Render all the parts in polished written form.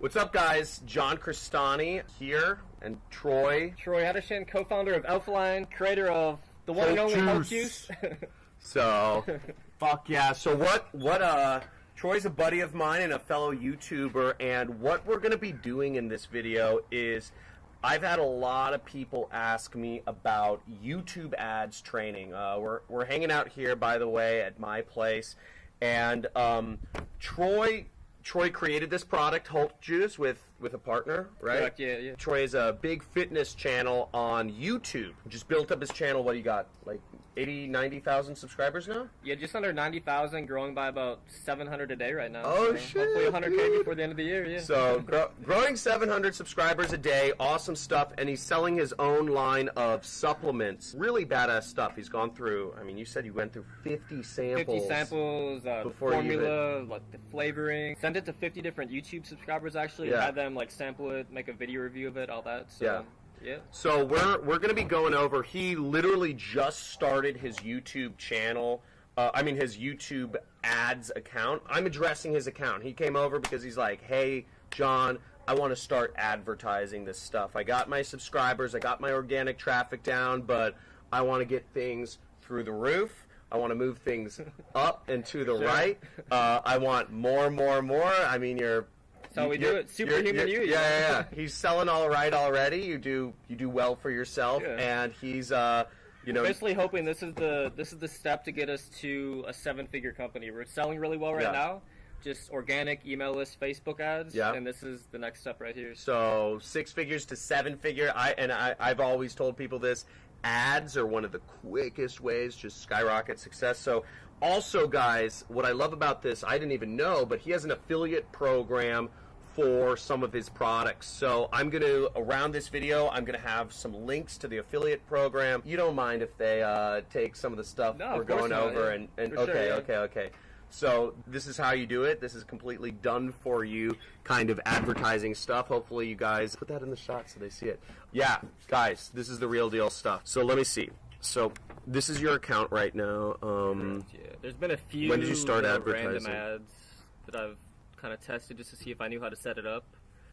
What's up, guys? John Cristani here, and Troy. Troy Edison, co-founder of Elfline, creator of the one and only Hope Juice. So, fuck yeah. So Troy's a buddy of mine and a fellow YouTuber, and what we're going to be doing in this video is I've had a lot of people ask me about YouTube ads training. We're hanging out here, by the way, at my place, and Troy created this product, Hope Juice, with a partner, right? Correct, yeah. Troy is a big fitness channel on YouTube. Just built up his channel. What do you got? Like 80, 90,000 subscribers now? Yeah, just under 90,000, growing by about 700 a day right now. Oh, so shit. Hopefully 100K before the end of the year, yeah. So, growing 700 subscribers a day, awesome stuff, and he's selling his own line of supplements. Really badass stuff. He's gone through, I mean, you said you went through 50 samples. 50 samples, the formula, like the flavoring. Sent it to 50 different YouTube subscribers, actually. Yeah. Had them, like, sample it, make a video review of it, all that. So, yeah. So we're going to be going over. He literally just started his YouTube channel. His YouTube ads account. I'm addressing his account. He came over because he's like, "Hey, John, I want to start advertising this stuff. I got my subscribers, I got my organic traffic down, but I want to get things through the roof. I want to move things up and to the right. I want more. I mean, That's how we do it. Superhuman you. Yeah. He's selling all right already. You do well for yourself, and he's basically hoping this is the step to get us to a 7-figure company. We're selling really well right now. Just organic email list, Facebook ads, and this is the next step right here. So 6 figures to 7-figure. I've always told people this. Ads are one of the quickest ways to skyrocket success. So also, guys, what I love about this, I didn't even know, but he has an affiliate program for some of his products. So I'm going to, around this video, I'm going to have some links to the affiliate program. You don't mind if they take some of the stuff we're going over? Okay. So this is how you do it. This is completely done for you kind of advertising stuff. Hopefully you guys put that in the shot so they see it. Yeah, guys, this is the real deal stuff. So let me see. So this is your account right now. There's been a few when did you start advertising? Random ads that I've kind of tested just to see if I knew how to set it up.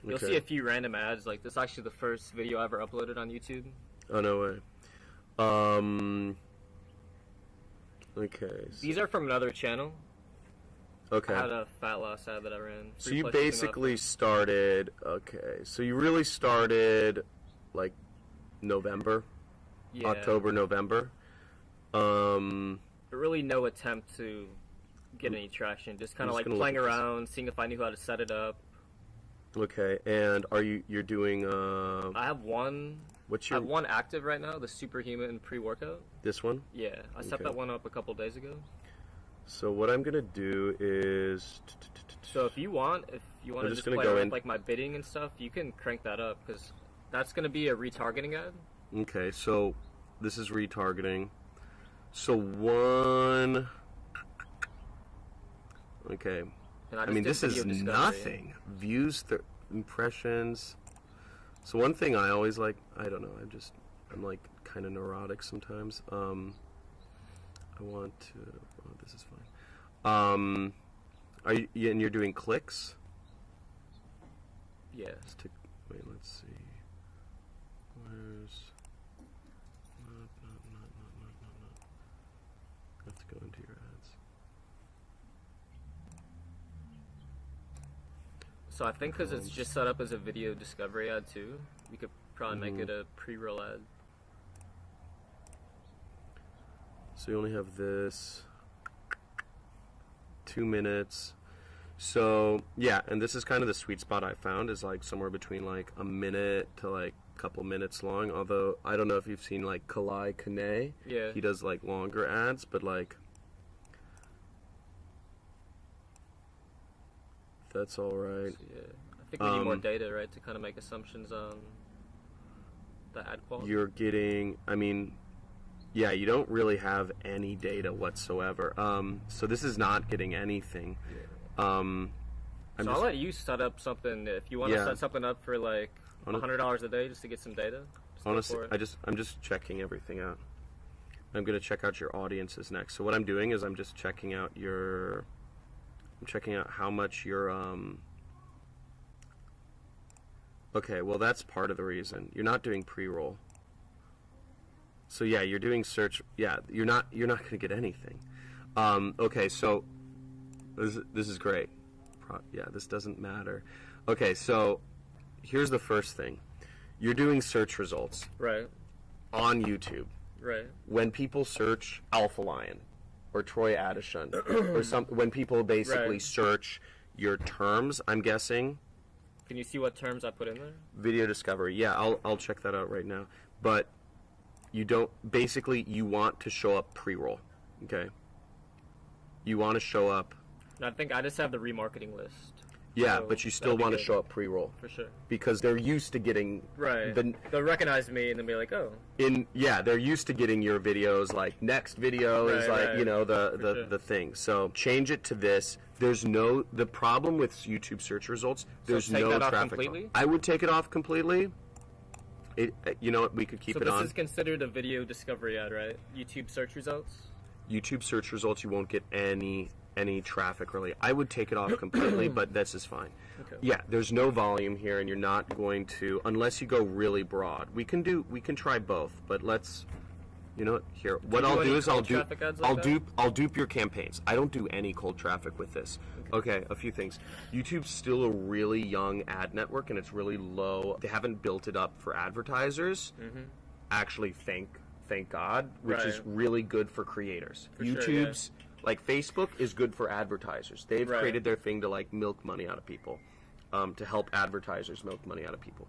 You'll see a few random ads. Like this is actually the first video I ever uploaded on YouTube. Oh, no way. Okay. So these are from another channel. Okay. I had a fat loss ad that I ran. So you basically started, so you really started like November? Yeah. October, November? But really no attempt to get any traction. Just kind of like playing around, seeing if I knew how to set it up. Okay, and you're doing, I have one. I have one active right now, the Superhuman pre-workout. This one? Yeah, I set that one up a couple days ago. So what I'm gonna do is. So if you want to just play around with like my bidding and stuff, you can crank that up because that's gonna be a retargeting ad. Okay, so this is retargeting. So one. Okay. I mean, this is nothing. Views, impressions. So one thing I always like. I don't know. I'm like kind of neurotic sometimes. I want to. Oh, this is fine. Are you? And you're doing clicks? Yeah. Wait. Let's see. Where's? Not. I have to go into your ads. So I think because it's just set up as a video discovery ad too, we could probably make it a pre-roll ad. So you only have this 2 minutes. So yeah, and this is kind of the sweet spot I found is like somewhere between like a minute to like a couple minutes long. Although I don't know if you've seen like Kalai Kane. Yeah. He does like longer ads, but like that's all right. So, yeah, I think we need more data, right, to kind of make assumptions on the ad quality. You're getting, I mean. Yeah, you don't really have any data whatsoever. So this is not getting anything. Yeah. I'll let you set up something if you want to set something up for like $100 a day just to get some data. Honestly, I'm just checking everything out. I'm going to check out your audiences next. So what I'm doing is I'm just checking out how much your Okay, well that's part of the reason. You're not doing pre-roll. So yeah, you're doing search. Yeah, you're not going to get anything. Okay, so this is great. Yeah, this doesn't matter. Okay, so here's the first thing. You're doing search results. Right. On YouTube. Right. When people search Alpha Lion or Troy Adishun or when people basically search your terms, I'm guessing. Can you see what terms I put in there? Video discovery. Yeah, I'll check that out right now. But you don't, basically you want to show up pre-roll. Okay? You want to show up. I think I just have the remarketing list. Yeah, so but you still want to show up pre-roll. For sure. Because they're used to getting... Right. They'll recognize me and then be like, oh. Yeah, they're used to getting your videos, like, next video is like, you know, the thing. So change it to this. There's no... The problem with YouTube search results, there's no traffic. Take that off completely? I would take it off completely. You know what, we could keep it on. So this is considered a video discovery ad, right? YouTube search results? YouTube search results, you won't get any traffic really. I would take it off completely, but this is fine. Okay. Yeah, there's no volume here, and you're not going to, unless you go really broad. We can try both, but let's, you know what, here. What I'll do is I'll dupe your campaigns. I don't do any cold traffic with this. Okay, a few things. YouTube's still a really young ad network, and it's really low. They haven't built it up for advertisers. Mm-hmm. Actually, thank God, which is really good for creators. For YouTube's like Facebook is good for advertisers. They've created their thing to like milk money out of people, to help advertisers milk money out of people,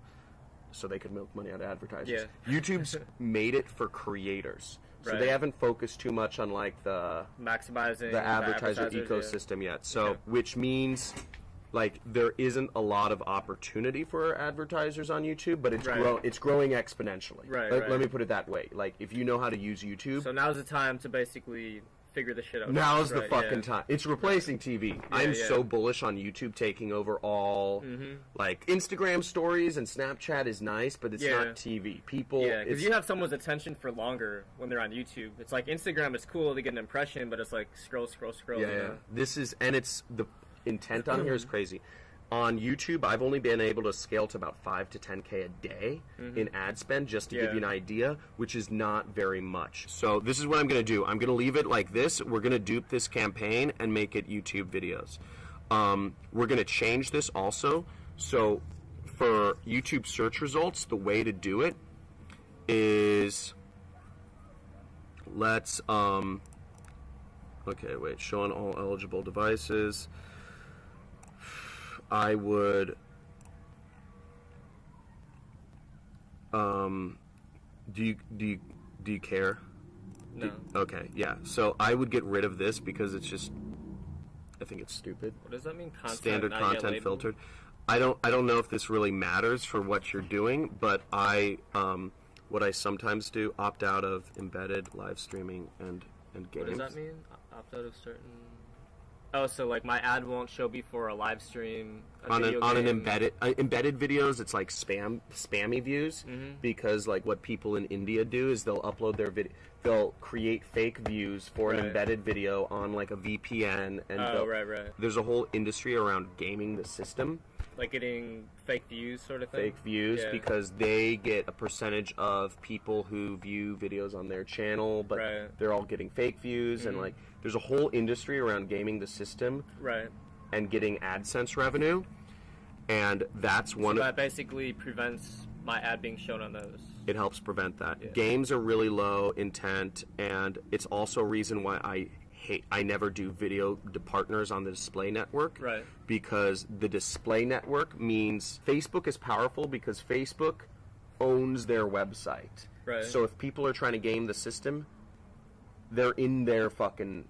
so they could milk money out of advertisers. Yeah. YouTube's made it for creators, so they haven't focused too much on like the maximizing the advertiser ecosystem yet. So which means like there isn't a lot of opportunity for advertisers on YouTube, but it's growing exponentially. Let me put it that way. Like if you know how to use YouTube, so now's the time to basically figure this shit out. Now's the fucking time. It's replacing TV. I'm so bullish on YouTube taking over all. Like Instagram stories and Snapchat is nice, but it's not TV. People, because you have someone's attention for longer when they're on YouTube. It's like Instagram is cool to get an impression, but it's like scroll. You know? This is, and it's the intent on here is crazy. On YouTube, I've only been able to scale to about 5 to 10K a day in ad spend, just to give you an idea, which is not very much. So this is what I'm going to do. I'm going to leave it like this. We're going to dupe this campaign and make it YouTube videos. We're going to change this also. So for YouTube search results, the way to do it is, let's, okay, wait, show on all eligible devices. I would do you care? No. Okay, yeah. So I would get rid of this because it's just, I think it's stupid. What does that mean? Standard content filtered. I don't know if this really matters for what you're doing, but what I sometimes do, opt out of embedded live streaming and games. What does that mean? Opt out of certain. Oh, so like my ad won't show before a live stream on an embedded videos. It's like spammy views because like what people in India do is they'll upload their video, they'll create fake views for an embedded video on like a VPN, and there's a whole industry around gaming the system, like getting fake views sort of thing. Fake views because they get a percentage of people who view videos on their channel, but they're all getting fake views and like. There's a whole industry around gaming the system and getting AdSense revenue, and that's one. So that basically prevents my ad being shown on those. It helps prevent that. Yeah. Games are really low intent, and it's also a reason why I never do video partners on the display network. Because the display network means Facebook is powerful because Facebook owns their website. So if people are trying to game the system, they're in their fucking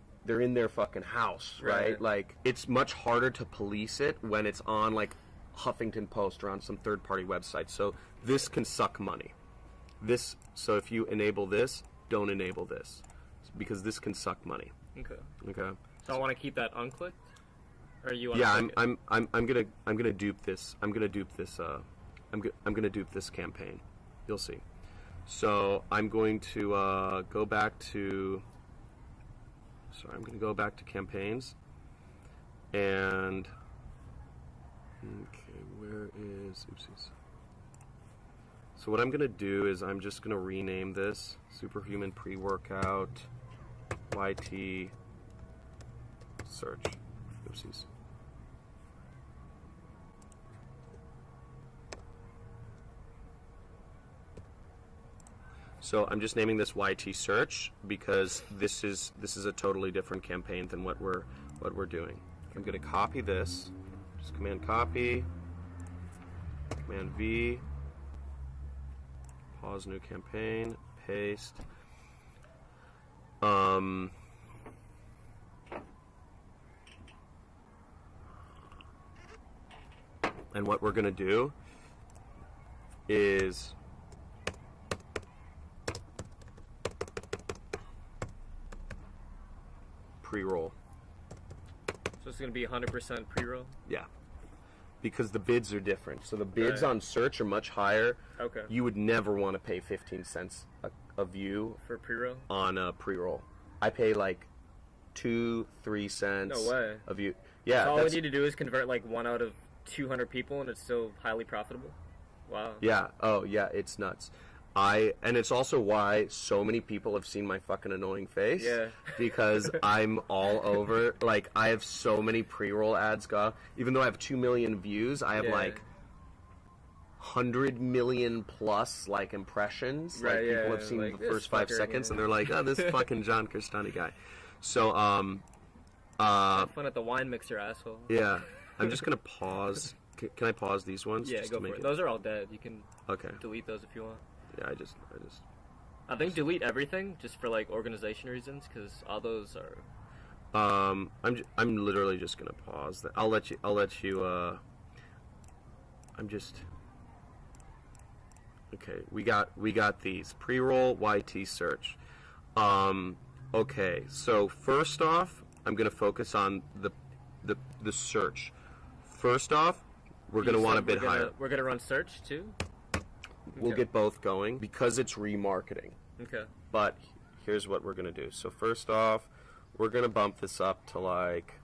house, right? Like it's much harder to police it when it's on like Huffington Post or on some third-party website. So this can suck money. So if you enable this, don't enable this because this can suck money. Okay. So I want to keep that unclicked, or you want? Yeah, I'm gonna dupe this. I'm gonna dupe this campaign. You'll see. So I'm going to go back to. Sorry, I'm going to go back to campaigns. And okay, where is? Oopsies. So what I'm going to do is I'm just going to rename this Superhuman Pre-Workout YT Search. Oopsies. So I'm just naming this YT Search because this is a totally different campaign than what we're doing. I'm going to copy this. Just Command copy, Command V, pause new campaign, paste. And what we're going to do is pre-roll. So it's going to be 100% pre-roll? Yeah. Because the bids are different. So the bids on search are much higher. Okay. You would never want to pay 15 cents a view for pre-roll? On a pre-roll. I pay like 2-3 cents no way. A view. Yeah. So all we need to do is convert like 1 out of 200 people and it's still highly profitable? Wow. Yeah. Oh, yeah. It's nuts. And it's also why so many people have seen my fucking annoying face. Yeah. Because I'm all over. Like, I have so many pre-roll ads go. Even though I have 2 million views, I have like 100 million plus like impressions. Right, like people have seen like, the first 5 seconds and they're like, oh, this fucking John Cristani guy. So, have fun at the wine mixer, asshole. Yeah. I'm just gonna pause. Can I pause these ones? Yeah, just go for it. Those are all dead. You can delete those if you want. Yeah, I think delete everything just for like organization reasons because all those are. I'm literally just gonna pause that. I'll let you. I'm just. Okay, we got these pre-roll YT search. Okay, so first off, I'm gonna focus on the search. First off, we're gonna want a bit higher. We're gonna run search too. We'll get both going because it's remarketing. Okay. But here's what we're going to do. So first off, we're going to bump this up to like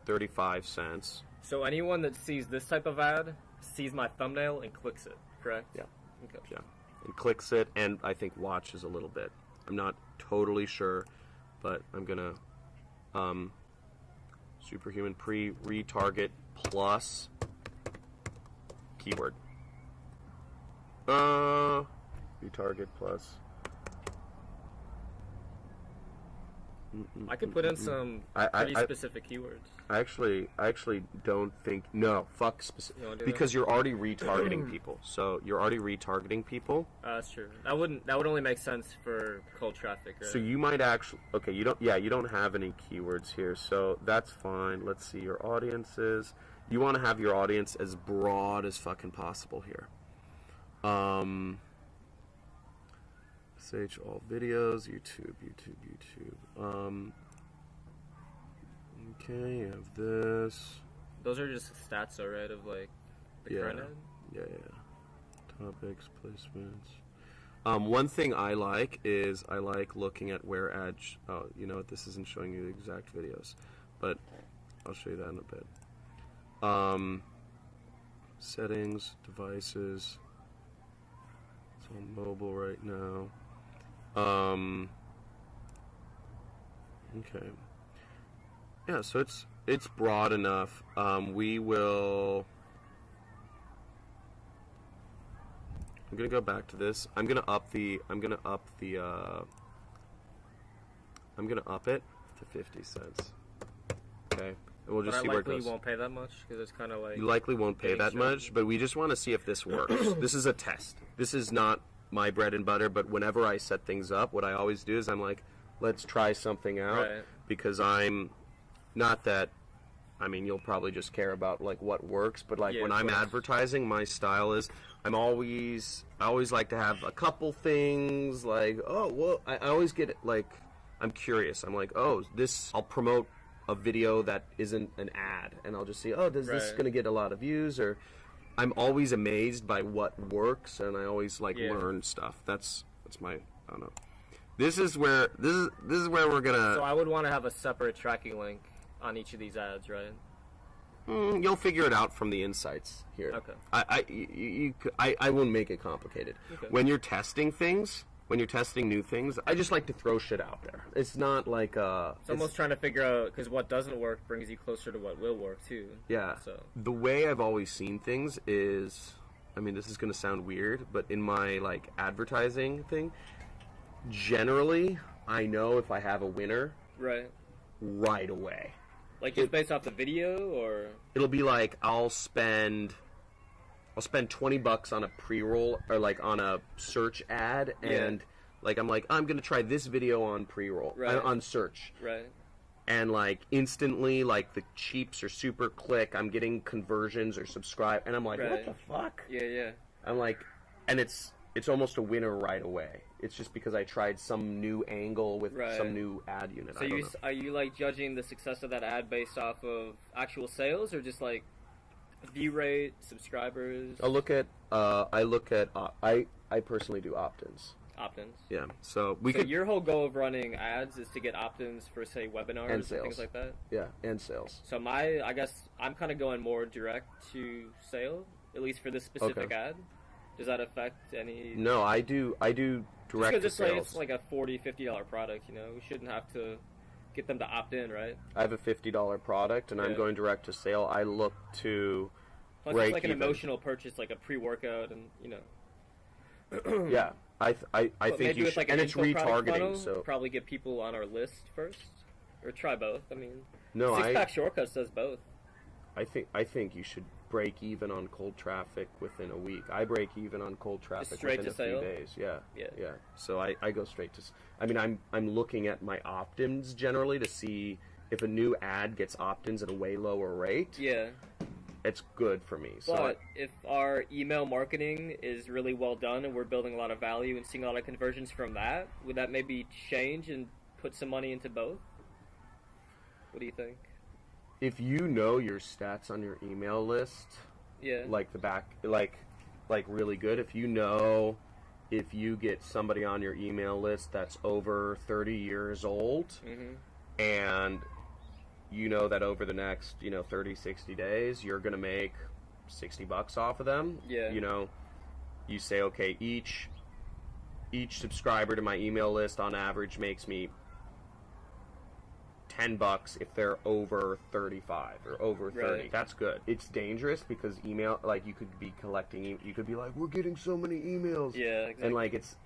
35 cents. So anyone that sees this type of ad sees my thumbnail and clicks it, correct? Yeah. Okay. Yeah. And clicks it and I think watches a little bit. I'm not totally sure, but I'm going to Superhuman Retarget plus keyword. Retarget plus. I could put in some pretty specific keywords. I actually don't think fuck specific because you're already retargeting people. So you're already retargeting people. That's true. That would only make sense for cold traffic. Right? So you might actually you don't have any keywords here, so that's fine. Let's see your audiences. You want to have your audience as broad as fucking possible here. Search all videos, YouTube. Okay, you have this. Those are just stats, though, right? Of like the current ad. Yeah. Topics, placements. One thing I like is I like looking at where ads. Oh, you know what? This isn't showing you the exact videos, but I'll show you that in a bit. Settings, devices. It's on mobile right now. Okay. Yeah, so it's broad enough. We will. I'm gonna go back to this. I'm gonna up it to 50 cents. Okay. And we'll just see where it goes. You won't pay that much because it's kind of like. You likely won't pay that much, but we just want to see if this works. This is a test. This is not my bread and butter, but whenever I set things up, what I always do is I'm like, let's try something out, because I'm not that. I mean, you'll probably just care about like what works, but like when I'm advertising, my style is I always like to have a couple things like, oh, well, I always get like, I'm curious. I'm like, oh, I'll promote a video that isn't an ad, and I'll just see, oh, is this going to get a lot of views? Or I'm always amazed by what works, and I always like learn stuff. That's my, I don't know. This is where we're gonna. So I would want to have a separate tracking link on each of these ads, right? You'll figure it out from the insights here. Okay. I won't make it complicated. Okay. When you're testing things, when you're testing new things, I just like to throw shit out there. It's not like It's almost trying to figure out, because what doesn't work brings you closer to what will work too. Yeah. So the way I've always seen things is, I mean, this is going to sound weird, but in my like advertising thing, generally I know if I have a winner right away. Like just based off the video, or it'll be like I'll spend $20 on a pre-roll or like on a search ad, and like I'm gonna try this video on pre-roll on search, and like instantly like the cheaps are super click. I'm getting conversions or subscribe, and I'm like, what the fuck? Yeah. I'm like, and it's almost a winner right away. It's just because I tried some new angle with some new ad unit. So are you like judging the success of that ad based off of actual sales, or just like view rate, subscribers? I personally do opt-ins. Opt-ins. Yeah. So your whole goal of running ads is to get opt-ins for, say, webinars and things like that? Yeah, and sales. So I guess I'm kind of going more direct to sale, at least for this specific ad. Does that affect any? No, I do direct to sales. It's like a $40, $50 product, you know? We shouldn't have to get them to opt in, right? I have a $50 product, and I'm going direct to sale. I look to Plus it's like an emotional purchase, like a pre-workout, and, you know. Yeah. I think you should, like and it's retargeting. So probably get people on our list first, or try both. I mean, no, Six-Pack Shortcuts does both. I think you should break even on cold traffic within a week. I break even on cold traffic within a few days. Yeah. So I go straight to. I mean, I'm looking at my opt-ins generally to see if a new ad gets opt-ins at a way lower rate. Yeah. It's good for me. But if our email marketing is really well done and we're building a lot of value and seeing a lot of conversions from that, would that maybe change and put some money into both? What do you think? If you know your stats on your email list, like the back, like really good. If you know, if you get somebody on your email list that's over 30 years old, and you know that over the next, 30, 60 days, you're going to make $60 off of them. Yeah. You say, okay, each subscriber to my email list on average makes me $10 if they're over 35 or over 30. Right. That's good. It's dangerous because email, like you could be collecting, you could be like, we're getting so many emails. Yeah, exactly. And like it's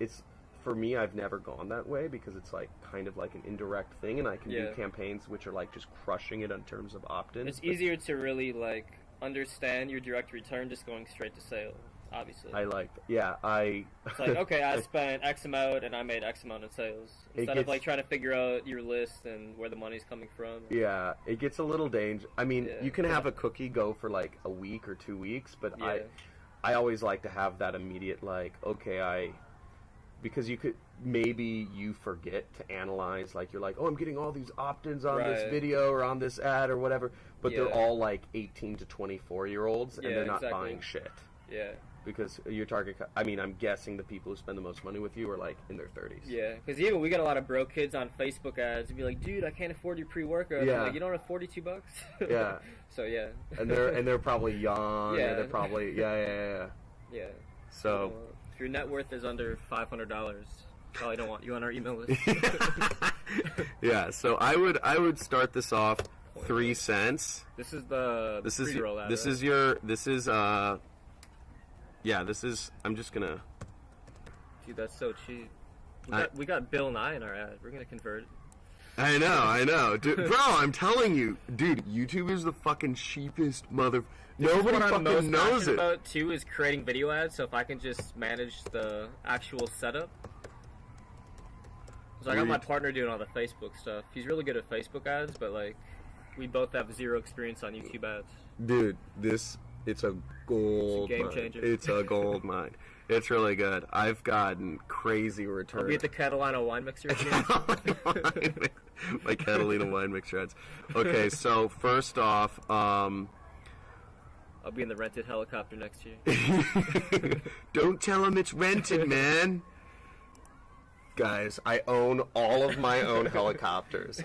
for me, I've never gone that way because it's like kind of like an indirect thing, and I can do campaigns which are like just crushing it in terms of opt-ins. It's easier to really like understand your direct return just going straight to sale, obviously. It's like, okay, I spent X amount and I made X amount in sales. Instead of like trying to figure out your list and where the money's coming from. Yeah, it gets a little dangerous. I mean, you can have a cookie go for like a week or 2 weeks, but I always like to have that immediate like, okay, because maybe you forget to analyze, like you're like, oh, I'm getting all these opt-ins on this video or on this ad or whatever, but they're all like 18 to 24-year-olds and they're not buying shit. Yeah. Because your target, I'm guessing the people who spend the most money with you are like in their 30s. Yeah, because even we got a lot of broke kids on Facebook ads and be like, dude, I can't afford your pre-workout. Yeah. Like, you don't have $42? Yeah. So yeah. And they're probably young. Yeah. Or they're probably Yeah. So if your net worth is under $500, probably don't want you on our email list. Yeah. So I would start this off 3 cents. This is the pre-roll ad. I'm just gonna. Dude, that's so cheap. We got Bill Nye in our ad. We're gonna convert it. I know, dude, bro. I'm telling you, dude. YouTube is the fucking cheapest mother. Nobody fucking knows it. About too is creating video ads. So if I can just manage the actual setup, so I got my partner doing all the Facebook stuff. He's really good at Facebook ads, but like we both have zero experience on YouTube ads. Dude, it's a gold game changer. It's a gold mine. It's really good. I've gotten crazy returns. I'll be at the Catalina wine mixer again. My Catalina wine mixer ads. Okay, so first off, I'll be in the rented helicopter next year. Don't tell him it's rented, man. Guys, I own all of my own helicopters.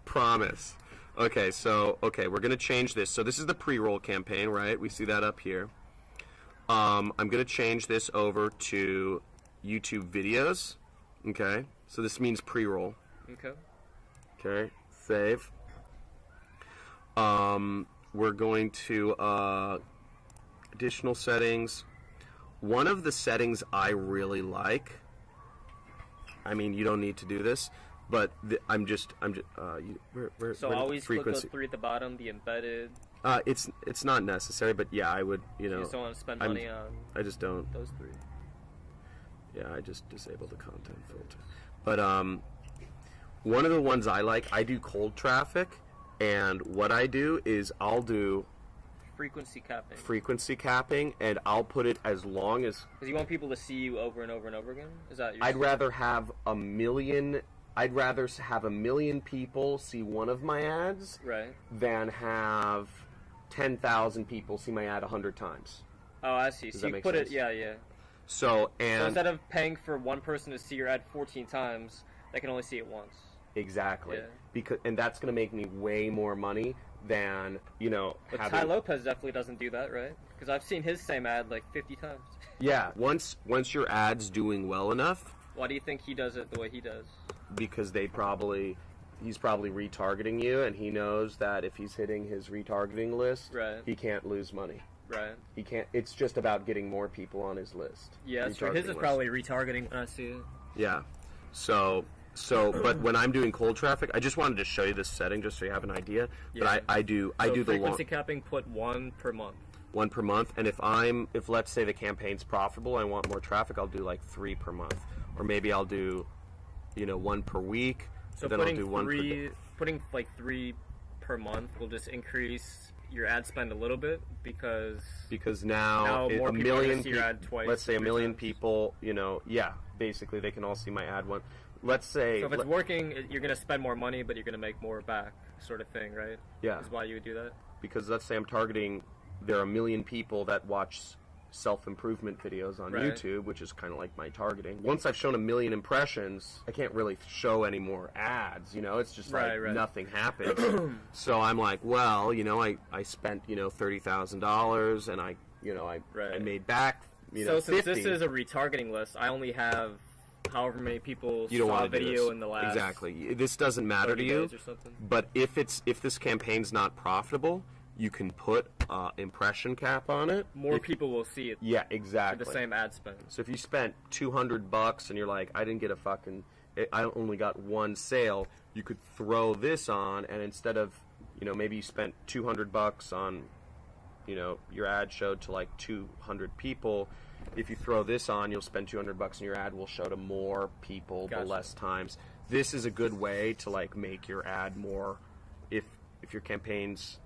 Promise. Okay, so we're gonna change this. So this is the pre-roll campaign, right? We see that up here. I'm gonna change this over to YouTube videos. Okay, so this means pre-roll. Okay. Okay, save. We're going to additional settings. One of the settings I really like. I mean, you don't need to do this. But I'm just. So always click those three at the bottom, the embedded. It's not necessary, but yeah, I would. You just don't want to spend money on. I just don't. Those three. Yeah, I just disable the content filter. But one of the ones I like, I do cold traffic, and what I do is I'll do frequency capping. Frequency capping, and I'll put it as long as. Because you want people to see you over and over and over again. Is that your? I'd rather have a million people see one of my ads, right, than have 10,000 people see my ad 100 times. Oh, I see. Does so that you make put sense? it, yeah. So instead of paying for one person to see your ad 14 times, they can only see it once. Exactly. Yeah. And that's going to make me way more money than, But Ty Lopez definitely doesn't do that, right? Because I've seen his same ad like 50 times. Yeah. Once your ad's doing well enough. Why do you think he does it the way he does? Because he's probably retargeting you, and he knows that if he's hitting his retargeting list, right, he can't lose money. Right. He can't. It's just about getting more people on his list. Yeah, that's true. His is probably retargeting when I see it. Yeah. So, but when I'm doing cold traffic, I just wanted to show you this setting just so you have an idea. Yeah. But I do the frequency capping. Put one per month. One per month, and if let's say the campaign's profitable, I want more traffic, I'll do like 3 per month, or maybe I'll do, 1 per week. So then putting I'll do one putting like 3 per month will just increase your ad spend a little bit because now more a people million see your ad twice. Let's say a million people, basically they can all see my ad one. Let's say so if it's working, you're going to spend more money, but you're going to make more back, sort of thing, right? Yeah. Is why you would do that. Because let's say I'm targeting, there are a million people that watch self-improvement videos on YouTube, which is kind of like my targeting. Once I've shown 1 million impressions, I can't really show any more ads, it's just nothing happens. So I'm like, well, I spent, $30,000 and I made back, so 50. Since this is a retargeting list, I only have however many people saw a video in the last exactly. This doesn't matter to you, but if this campaign's not profitable, you can put impression cap on it. More people will see it. Yeah, exactly. For the same ad spend. So if you spent $200 and you're like, I didn't get I only got one sale, you could throw this on, and instead of, maybe you spent $200 on, your ad showed to like 200 people. If you throw this on, you'll spend $200 and your ad will show to more people, Gotcha. the less times. This is a good way to like make your ad more, if your campaign's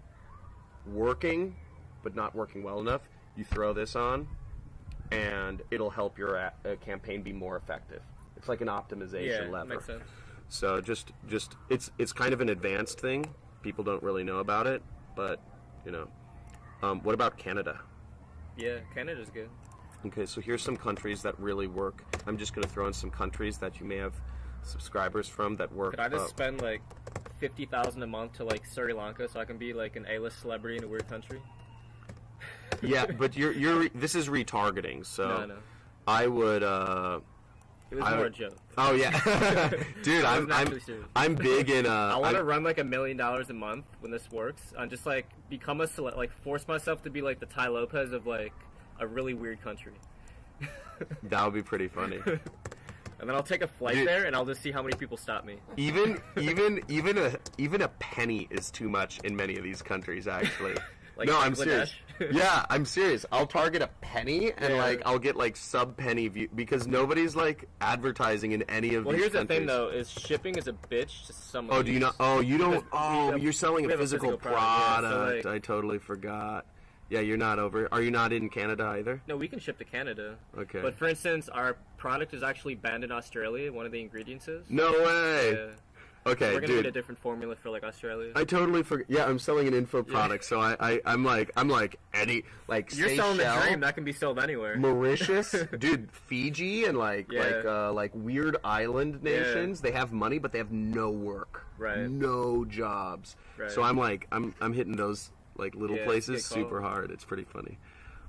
working but not working well enough, you throw this on and it'll help your campaign be more effective. It's like an optimization lever. Makes sense. So just it's kind of an advanced thing. People don't really know about it, but what about Canada? Yeah, Canada's good. Okay, so here's some countries that really work. I'm just going to throw in some countries that you may have subscribers from that work. Could I just spend like $50,000 a month to like Sri Lanka so I can be like an A-list celebrity in a weird country? Yeah, but this is retargeting, so No. I would It was more a joke. Oh yeah. Dude, I'm big in I want to run like $1 million a month when this works. And just like become force myself to be like the Ty Lopez of like a really weird country. That would be pretty funny. And then I'll take a flight there, and I'll just see how many people stop me. Even a penny is too much in many of these countries, actually. Like no, Bangladesh? I'm serious. Yeah, I'm serious. I'll target a penny, and I'll get like sub-penny view because nobody's like advertising in any of these here's countries. The thing, though, is shipping is a bitch to some of Oh, these. do you not? Oh, you don't. Oh, you're selling a physical product. Yeah, so I totally forgot. Yeah, you're not over. Are you not in Canada either? No, we can ship to Canada. Okay. But for instance, our product is actually banned in Australia. One of the ingredients is. No way. Yeah. Okay, We're gonna dude. get a different formula for like Australia. I totally forget. Yeah, I'm selling an info product, so I'm like any like You're selling the Seychelles, dream that can be sold anywhere. Mauritius, dude, Fiji, and Yeah. like weird island nations. They have money, but they have no work, Right. no jobs. Right. So I'm hitting those like little Yeah, places it's a good call. super hard. It's pretty funny.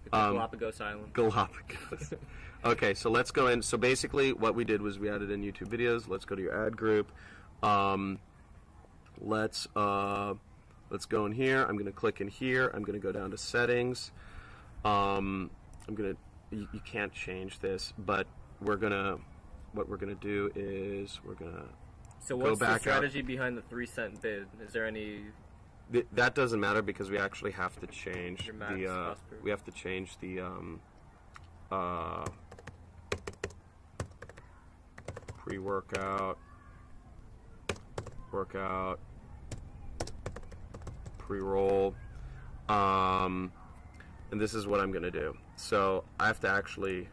The Galapagos Island. Galapagos. Okay, so let's go in. So basically, what we did was we added in YouTube videos. Let's go to your ad group. Let's go in here. I'm gonna click in here. I'm gonna go down to settings. You can't change this, but what we're gonna do is we're gonna So go what's the back strategy behind the 3-cent bid? Is there any? that doesn't matter because we actually have to change Your max the cost per- we have to change the pre-workout, workout, pre-roll, and this is what I'm gonna do. So I have to actually.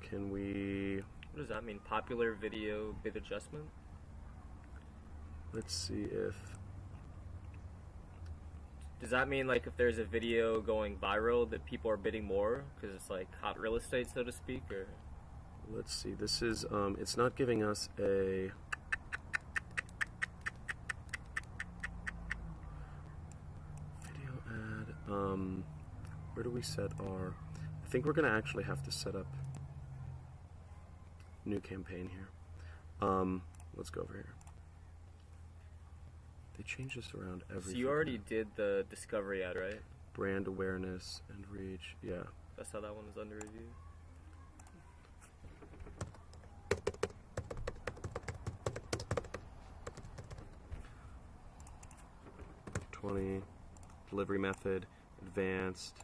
Can we? What does that mean? Popular video bid adjustment? Let's see if. Does that mean like if there's a video going viral that people are bidding more because it's like hot real estate, so to speak, or? Let's see. This is. It's not giving us a. Video ad. Where do we set our? I think we're gonna actually have to set up new campaign here. Let's go over here. They change this around every. So you already did the discovery ad, right? Brand awareness and reach. Yeah. That's how that one is under review. Delivery method, advanced,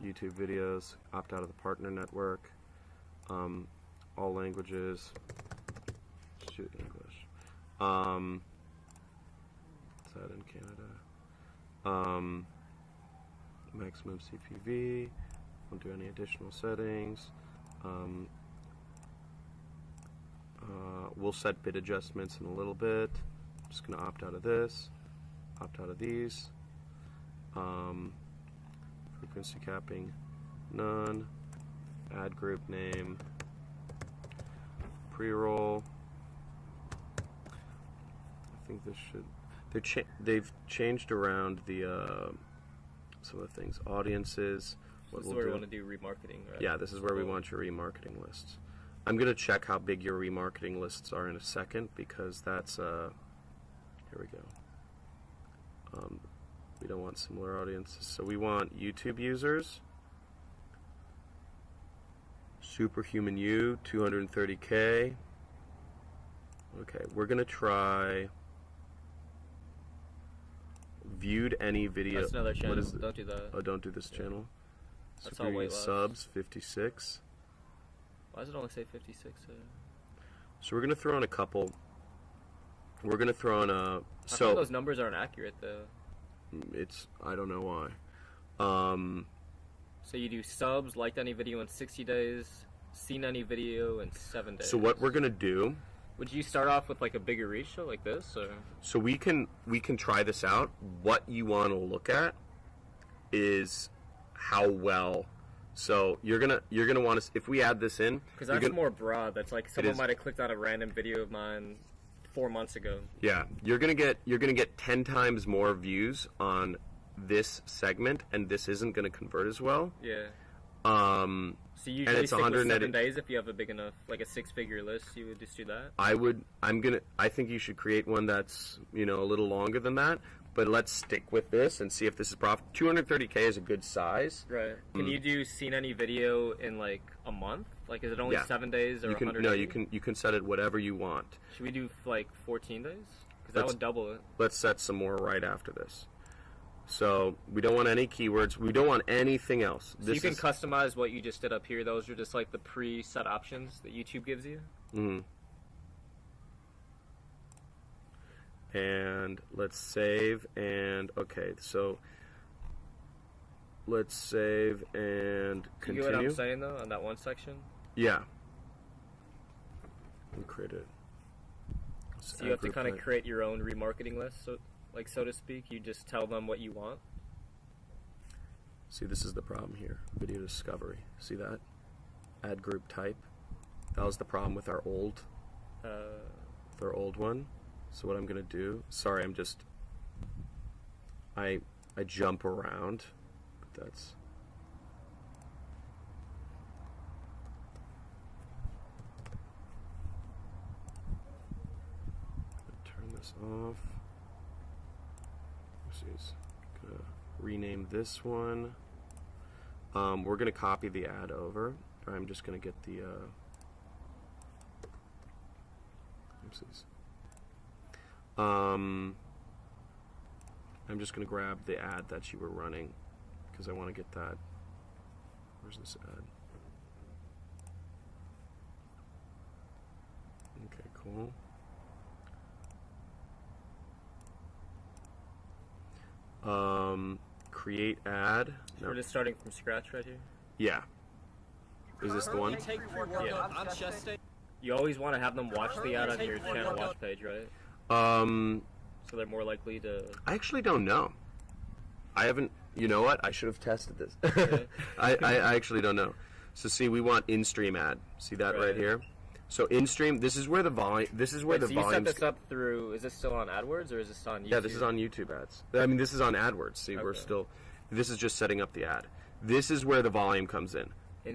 YouTube videos, opt out of the partner network, all languages, shoot English, set in Canada, maximum CPV, won't do any additional settings, we'll set bid adjustments in a little bit. I'm just going to opt out of this, opt out of these. Frequency capping, none. Ad group name, pre-roll. I think this should. They've changed around the some of the things. Audiences. This is where we want to do remarketing, right? Yeah, this is where we want your remarketing lists. I'm gonna check how big your remarketing lists are in a second because that's here we go. We don't want similar audiences, so we want YouTube users. Superhuman U, 230K. Okay, we're gonna try viewed any video. That's another channel. What is it? Don't do that. Oh, don't do this channel. That's all weight loss. Subs, 56. Why does it only say 56? So we're gonna throw in a couple. We're gonna throw in a. How So come those numbers aren't accurate though? it's I don't know why. So you do subs, liked any video in 60 days, seen any video in 7 days. So what we're gonna do. Would you start off with like a bigger reach show like this, or? So we can try this out. What you want to look at is how well. So you're gonna want to if we add this in Because that's more broad. That's like someone is. might have clicked on a random video of mine 4 months ago. Yeah, you're gonna get 10 times more views on this segment, and this isn't gonna convert as well. Yeah. So And usually it's stick with 180 7 days if you have a big enough, like a 6-figure list, you would just do that. I think you should create one that's a little longer than that. But let's stick with this and see if this is profit. 230K is a good size. Right. Can you do seen any video in like a month? Like, is it only 7 days or 100 No, days? you can set it whatever you want. Should we do like 14 days? Because that would double it. Let's set some more right after this. So we don't want any keywords. We don't want anything else. So you can customize what you just did up here. Those are just like the preset options that YouTube gives you. Mm-hmm. And let's save and okay. So let's save and continue. You get what I'm saying though on that one section? Yeah. We create it. So you have to kind of create your own remarketing list, so to speak. You just tell them what you want. See, this is the problem here. Video discovery. See that? Add group type. That was the problem with our old one. So what I'm gonna do? Sorry, I jump around. But that's. Turn this off. Let's gonna rename this one. We're gonna copy the ad over. I'm just gonna get the. I'm just gonna grab the ad that you were running because I want to get that. Where's this ad? Okay, cool. Create ad. So we're just starting from scratch right here? Yeah. Is this the one? Yeah. You always want to have them watch the ad on your channel watch page, right? So they're more likely to... I actually don't know. I haven't... You know what? I should have tested this. I actually don't know. So see, we want in-stream ad. See that right here? So in-stream, this is where the volume... This is where the volume... So you set this up through... Is this still on AdWords or is this on YouTube? Yeah, this is on YouTube ads. I mean, this is on AdWords. See, we're still... This is just setting up the ad. This is where the volume comes in.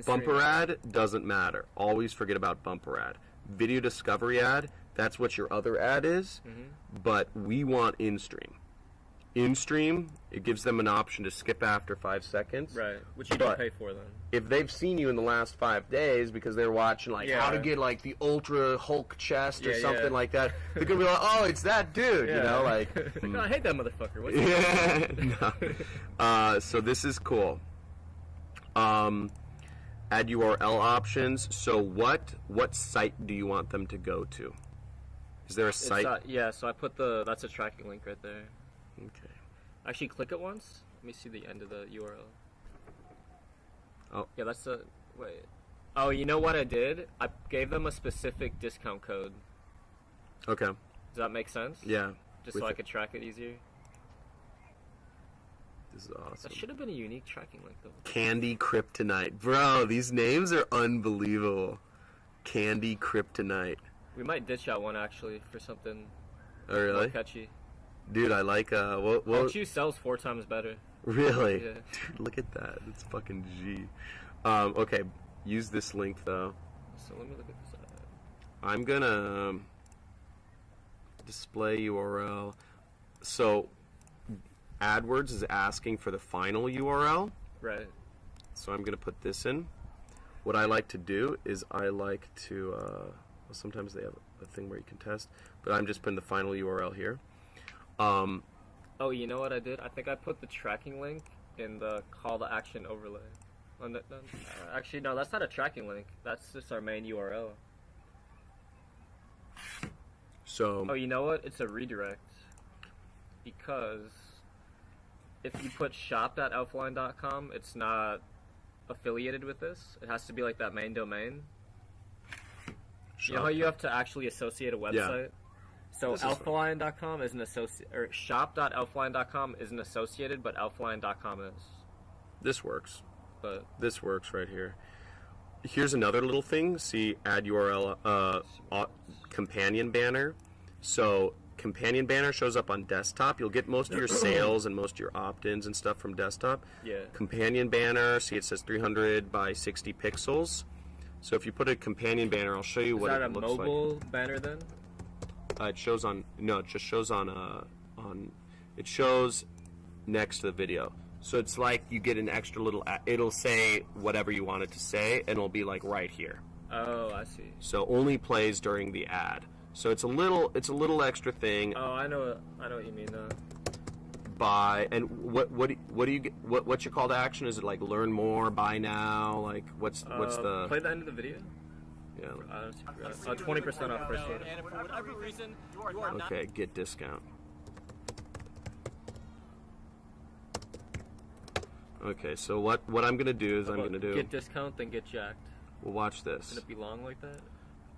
Bumper ad doesn't matter. Always forget about bumper ad. Video discovery ad, that's what your other ad is, but we want in-stream. In-stream, it gives them an option to skip after 5 seconons. Right, which you don't pay for then. If they've seen you in the last 5 days because they're watching like how to get like the ultra Hulk chest or something like that, they're going to be like, oh, it's that dude, you know, like... No, I hate that motherfucker. What's no. So this is cool. Add URL options. So what site do you want them to go to? Is there a site? Yeah, so I put that's a tracking link right there. Okay. Actually, click it once. Let me see the end of the URL. Oh. Yeah, that's the... Wait. Oh, you know what I did? I gave them a specific discount code. Okay. Does that make sense? Yeah. Just so I could track it easier? This is awesome. That should have been a unique tracking link, though. Candy Kryptonite. Bro, these names are unbelievable. Candy Kryptonite. We might ditch out one, actually, for something really? more catchy. Dude, I like, I'll choose sells 4 times better. Really? Yeah. Dude, look at that. It's fucking G. Okay, use this link, though. So let me look at this ad. I'm gonna display URL. So, AdWords is asking for the final URL. Right. So I'm gonna put this in. What I like to do is I like to, well, sometimes they have a thing where you can test, but I'm just putting the final URL here. Oh, you know what I did? I think I put the tracking link in the call to action overlay. Actually, no, that's not a tracking link. That's just our main URL. So. Oh, you know what? It's a redirect. Because if you put shop.elfline.com, it's not affiliated with this. It has to be like that main domain. You know how you have to actually associate a website? Yeah. So elfline.com is an associate, or shop.elfline.com isn't associated, but elfline.com is. This works. But this works right here. Here's another little thing. See, add URL, companion banner. So companion banner shows up on desktop. You'll get most of your sales and most of your opt-ins and stuff from desktop. Yeah. Companion banner. See, it says 300 by 60 pixels. So if you put a companion banner, I'll show you what it looks like. Is that a mobile banner then? It shows on. No, it just shows on. It shows next to the video. So it's like you get an extra little. It'll say whatever you want it to say, and it'll be like right here. Oh, I see. So only plays during the ad. So it's a little extra thing. Oh, I know what you mean. Buy and what do you get? What's your call to action? Is it like learn more, buy now? Like what's the? Play the end of the video. Yeah. 20% off first order. And if for whatever reason you are not... Okay, get discount. Okay, so what I'm gonna do is I'm gonna do get discount, then get jacked. Well, watch this. Can it be long like that?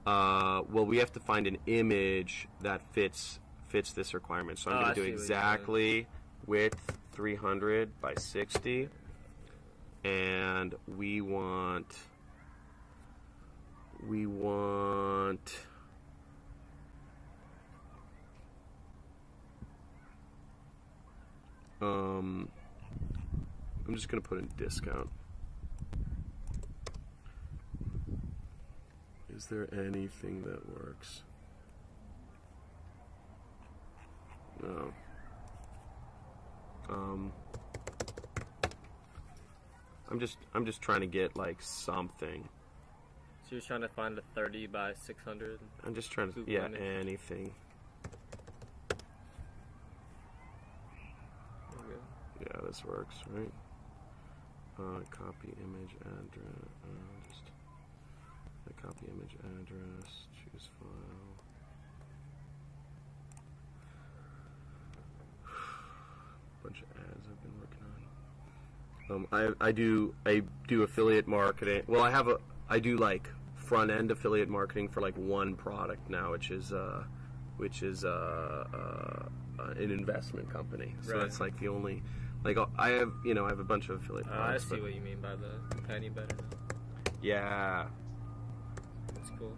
Well, we have to find an image that fits this requirement. So I'm going to do exactly width 300 by 60, and we want I'm just going to put in discount. Is there anything that works? No. I'm just trying to get like something. So you're trying to find a 30 by 600? I'm just trying to, anything. Okay. Yeah, this works, right? Copy image address. Just copy image address. Choose file. Bunch of ads I've been working on. I do affiliate marketing. Well, I do like front end affiliate marketing for like one product now, which is an investment company. So Right. that's like the only, like I have a bunch of affiliate products. I see what you mean by the penny better now. Yeah. That's cool.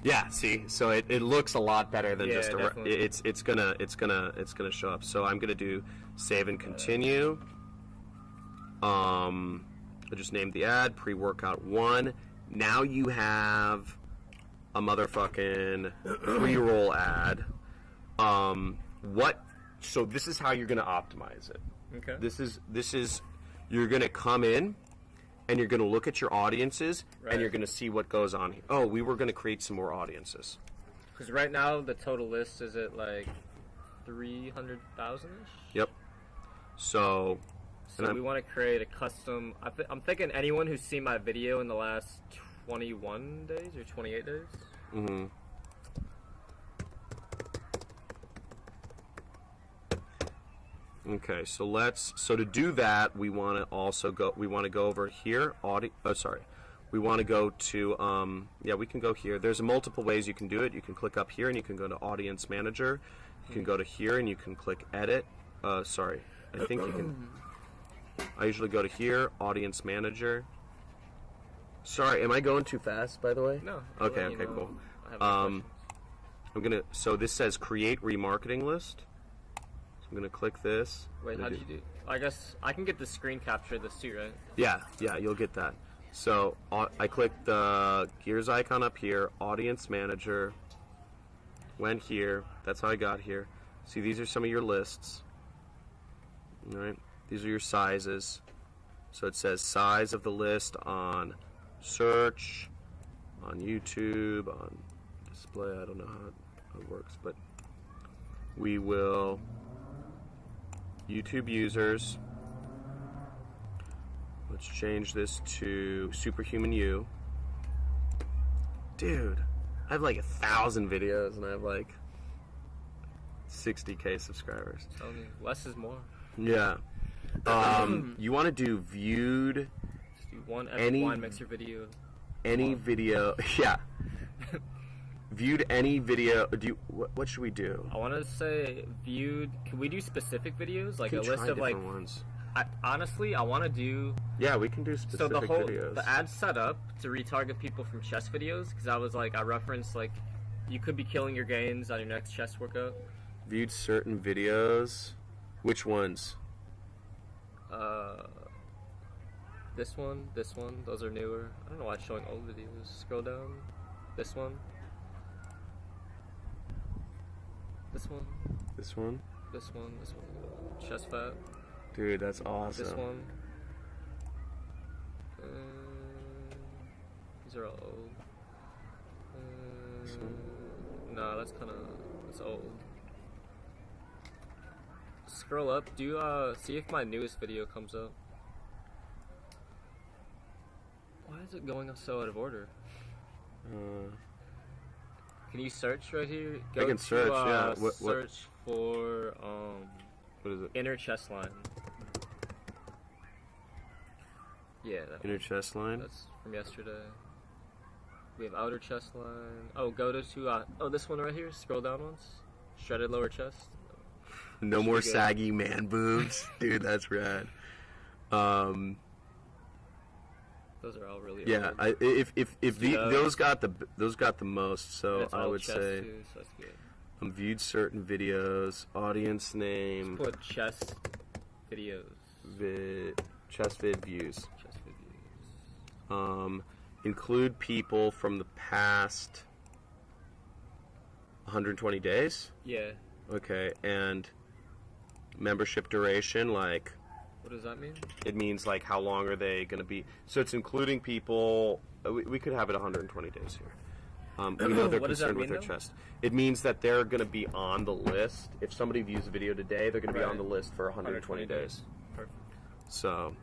Yeah, see, so it looks a lot better than just definitely. it's gonna show up. So I'm gonna do save and continue. I just named the ad pre-workout 1. Now you have a motherfucking pre-roll ad. So this is how you're gonna optimize it. Okay. This is you're gonna come in and you're going to look at your audiences, Right. and you're going to see what goes on here. Oh, we were going to create some more audiences. Because right now the total list is at like 300,000-ish? Yep. So we want to create a custom... I'm thinking anyone who's seen my video in the last 21 days or 28 days. Mm-hmm. Okay, so to do that, we want to go over here, we want to go to, we can go here. There's multiple ways you can do it. You can click up here and you can go to Audience Manager. You can go to here and you can click Edit. I think you can, I usually go to here, Audience Manager. Sorry, am I going too fast, by the way? No. Okay, cool. I have so this says Create Remarketing List. I'm going to click this. Wait, how do you do? I guess I can get the screen capture of this too, right? Yeah, you'll get that. So I clicked the gears icon up here, Audience Manager, went here, that's how I got here. See, these are some of your lists. All right, these are your sizes. So it says size of the list on search, on YouTube, on display. I don't know how it works, but we will... YouTube users. Let's change this to Superhuman You. Dude, I have like 1,000 videos and I have like 60K subscribers. Tell me, less is more. Yeah. You want to do viewed. Just do one Any- wine mixer video. Any video. Yeah. Viewed any video. What should we do? I want to say viewed. Can we do specific videos, like We a can list try of like? different ones. Honestly, I want to do. Yeah, we can do So specific videos. the ad's set up to retarget people from chest videos because I referenced like you could be killing your gains on your next chest workout. Viewed certain videos. Which ones? This one, those are newer. I don't know why it's showing old videos. Scroll down. This one. This one. This one? This one. Chest fat. Dude, that's awesome. This one. These are all old. This one? No, that's old. Scroll up. See if my newest video comes up. Why is it going so out of order? Can you search right here? I can search, yeah. What? Search for What is it? inner chest line. Yeah, that Inner chest line? That's from yesterday. We have outer chest line. Oh, go to this one right here. Scroll down once. Shredded lower chest. No more saggy man boobs, dude. That's rad. Those are all really yeah. Those got the most, so I would say too, so that's good. Viewed certain videos, audience name. Just put chest videos. Chest vid views. Chest vid views. Include people from the past 120 days. Yeah. Okay, and membership duration, like. What does that mean? It means like how long are they going to be? So it's including people. We could have it 120 days here. We know they're concerned with their chest. It means that they're going to be on the list. If somebody views a video today, they're going to be on the list for 120 days. Perfect. So,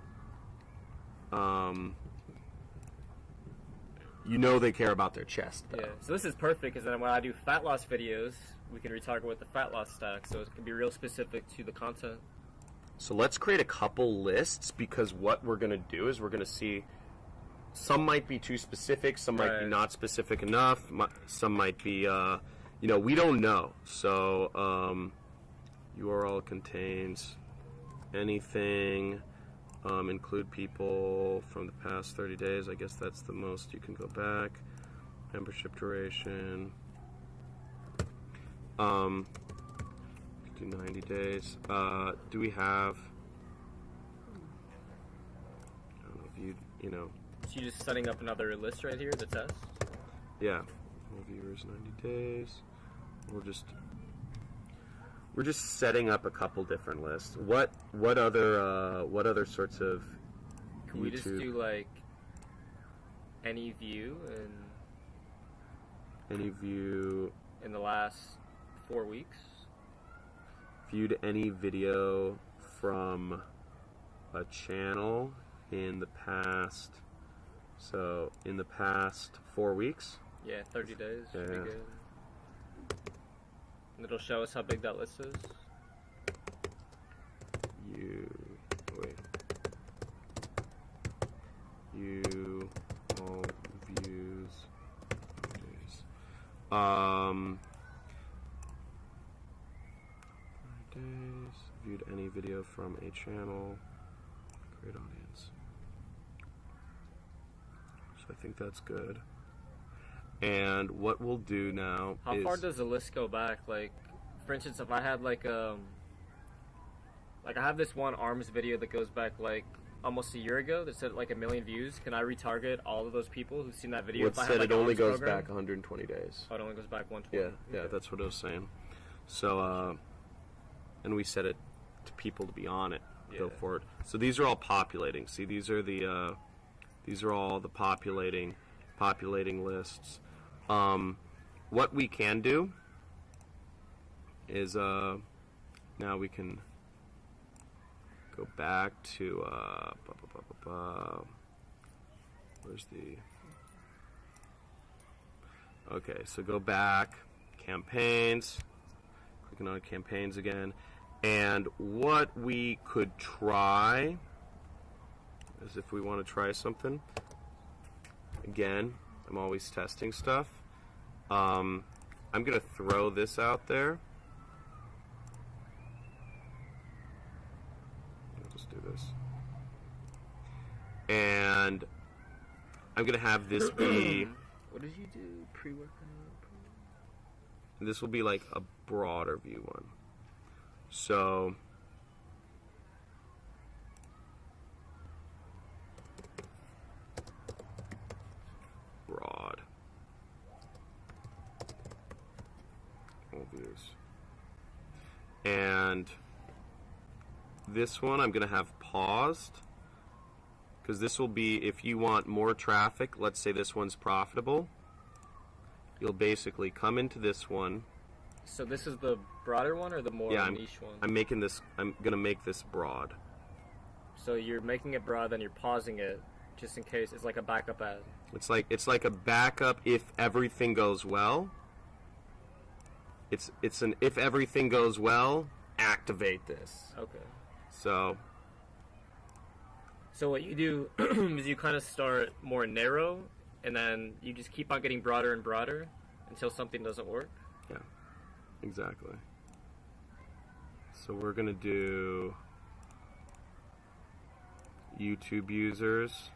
they care about their chest, though. Yeah. So this is perfect because then when I do fat loss videos, we can retarget with the fat loss stack, so it can be real specific to the content. So let's create a couple lists, because what we're going to do is we're going to see some might be too specific, some might be not specific enough, some might be, we don't know. So URL contains anything, include people from the past 30 days. I guess that's the most you can go back. Membership duration. Do 90 days. Do we have? I don't know if So you're just setting up another list right here, the test? Yeah. All viewers 90 days. We're just setting up a couple different lists. What other sorts of Can we just do like any view in the last 4 weeks? Viewed any video from a channel in the past 4 weeks? Yeah, 30 days should be Yeah. good. And it'll show us how big that list is. All views days. Days. Viewed any video from a channel. Great audience. So I think that's good. And what we'll do now is... How far does the list go back? Like, for instance, if I had like I have this one ARMS video that goes back like almost a year ago that said like 1 million views. Can I retarget all of those people who've seen that video? It said it only goes back 120 days. Oh, it only goes back 120. Yeah, Okay. that's what I was saying. So, and we set it to people to be on it. Yeah. Go for it. So these are all populating. See, these are all the populating lists. What we can do is now we can go back to where's the okay, so go back, campaigns, clicking on campaigns again, and what we could try is, if we want to try something again, I'm always testing stuff. I'm gonna throw this out there. I'll just do this. And I'm gonna have this be... What did you do? Pre-workout? This will be like a broader view one. So... broad. All views. And this one I'm going to have paused, because this will be, if you want more traffic, let's say this one's profitable, you'll basically come into this one. So this is the broader one or the more niche one? I'm going to make this broad. So you're making it broad, then you're pausing it just in case. It's like a backup ad. It's like a backup if everything goes well. It's an if everything goes well, activate this. Okay. So what you do is you kind of start more narrow and then you just keep on getting broader and broader until something doesn't work. Yeah, exactly. So we're gonna do YouTube users,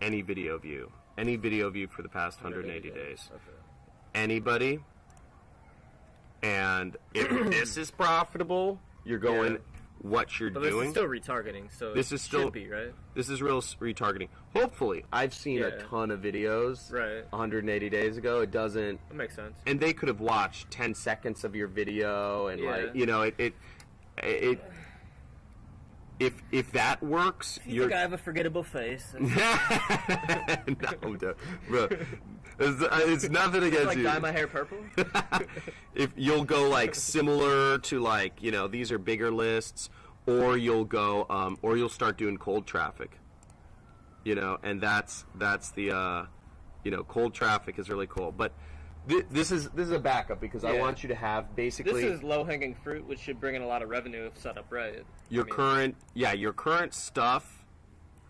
any video view for the past 180 days. Okay. Anybody, and if this is profitable, you're going what you're but doing. This is still retargeting, so this is still should be right. This is real retargeting. Hopefully, I've seen a ton of videos. Right. 180 days ago, it doesn't. That makes sense. And they could have watched 10 seconds of your video, and like it. If that works, you think I have a forgettable face. No, bro. It's nothing against like you. Dye my hair purple. If you'll go like similar to like these are bigger lists, or you'll go or you'll start doing cold traffic. And that's the cold traffic is really cool. But this is a backup because I want you to have basically. This is low hanging fruit, which should bring in a lot of revenue if set up right. Your current stuff.